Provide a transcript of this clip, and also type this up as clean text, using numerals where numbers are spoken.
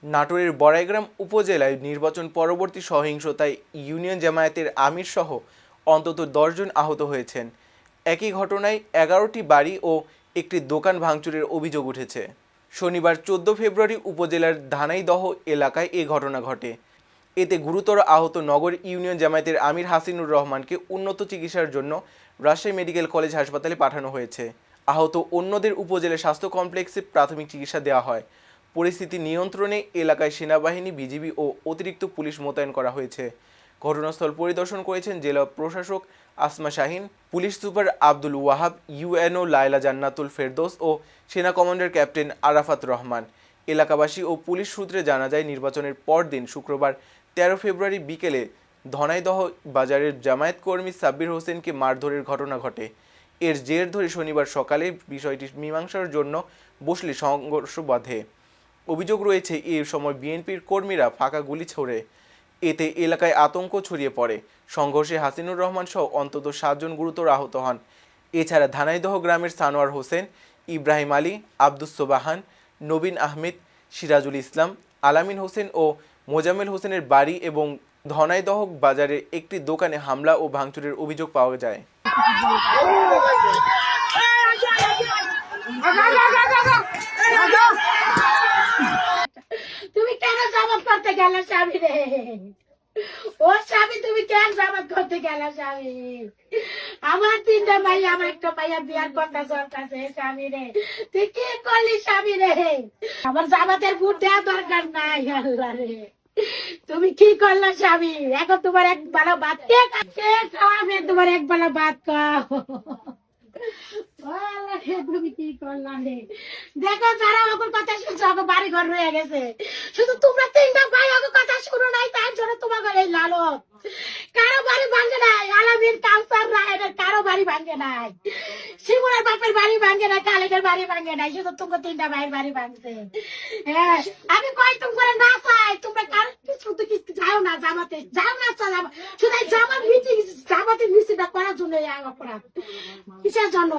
নাটোরের বড়াইগ্রাম উপজেলায় নির্বাচন পরবর্তী সহিংসতায় ইউনিয়ন জামায়াতের আমির সহ অন্তত 10 জন আহত হয়েছেন। একই ঘটনায় 11টি বাড়ি ও একটি দোকান ভাঙচুরের অভিযোগ উঠেছে। শনিবার 14 ফেব্রুয়ারি উপজেলার ধানাইদহ এলাকায় এ ঘটনা ঘটে। এতে গুরুতর আহত নগর ইউনিয়ন জামায়াতের আমির হাসিনুর রহমানকে উন্নত চিকিৎসার জন্য রাজশাহী মেডিকেল কলেজ হাসপাতালে পাঠানো হয়েছে। আহত অন্যদের উপজেলা স্বাস্থ্য কমপ্লেক্সে প্রাথমিক চিকিৎসা দেওয়া হয়। পরিস্থিতি নিয়ন্ত্রণে এলাকায় সেনাবাহিনী, বিজিবি ও অতিরিক্ত পুলিশ মোতায়েন করা হয়েছে। ঘটনাস্থল পরিদর্শন করেছেন জেলা প্রশাসক Asma Shahin, police super Abdul Wahab, UNO Laila Jannatul Ferdous ও সেনা কমান্ডার ক্যাপ্টেন আরাফাত রহমান। এলাকাবাসী ও পুলিশ সূত্রে জানা যায়, নির্বাচনের পরদিন শুক্রবার 13 ফেব্রুয়ারি বিকেলে ধনাইদহ বাজারের জামায়াত কর্মী সাব্বির হোসেনকে মারধরের ঘটনা ঘটে। এর জের ধরে শনিবার সকালে বিষয়টি মীমাংসার জন্য বসলে সংঘর্ষ বাধে। অভিযোগ রয়েছে, এ সময় বিএনপির কর্মীরা ফাঁকা গুলি ছোড়ে। এতে এলাকায় আতঙ্ক ছড়িয়ে পড়ে। সংঘর্ষে হাসিনুর রহমান সহ অন্তত 7 জন গুরুতর আহত হন। এছাড়া ধানাইদহ গ্রামের সানোয়ার হোসেন, ইব্রাহিম আলী, আব্দুস সোবাহান, নবীন আহমেদ, সিরাজুল ইসলাম, আলামিন হোসেন ও মোজাম্মেল হোসেনের বাড়ি এবং ধনাইদহ বাজারের একটি দোকানে হামলা ও ভাঙচুরের অভিযোগ পাওয়া যায়। তুমি কেন জামাত করতে গেলে স্বামী রে? ও স্বামী, তুমি কেন জামাত করতে গেলে স্বামী? আমার 3টা ভাই, আমার একটা ভাইয়া বিয়ার কথা চলতেছে স্বামী রে। তুই কি করলি স্বামী রে? আমার জামাতের ভোট দেওয়া দরকার নাই। আল্লাহ রে, তুমি কি করলা স্বামী? এখন তোমার এক বেলা ভাত কে খাওয়াবে? তোমার এক বেলা ভাত খাও। তুমি কি করলা রে? দেখো, যারা ওর কথা শুনছো, ওকে বাড়ি ঘর রয়ে গেছে। শুধু তোমরা 3টা ভাই ওকে কথা শুনো নাই, তার জন্য তোমার এই লালত। কারো বাড়ি ভাঙে নাই, আলামিন, কাউসার, রায়নের কারো বাড়ি ভাঙে নাই, শিমুলের বাপের বাড়ি ভাঙে নাই, কালেকের বাড়ি ভাঙে নাই, শুধু তোমরা 3টা ভাইয়ের বাড়ি ভাঙছে। হ্যাঁ, আমি কই তোমরা না চাই, তোমরা কারো কিছু যাও না, জামাতে যাও না, শুধু জামাত মিটিং, জামাতের মিছিলটা করার জন্য অপরাধ। কিসের জন্য?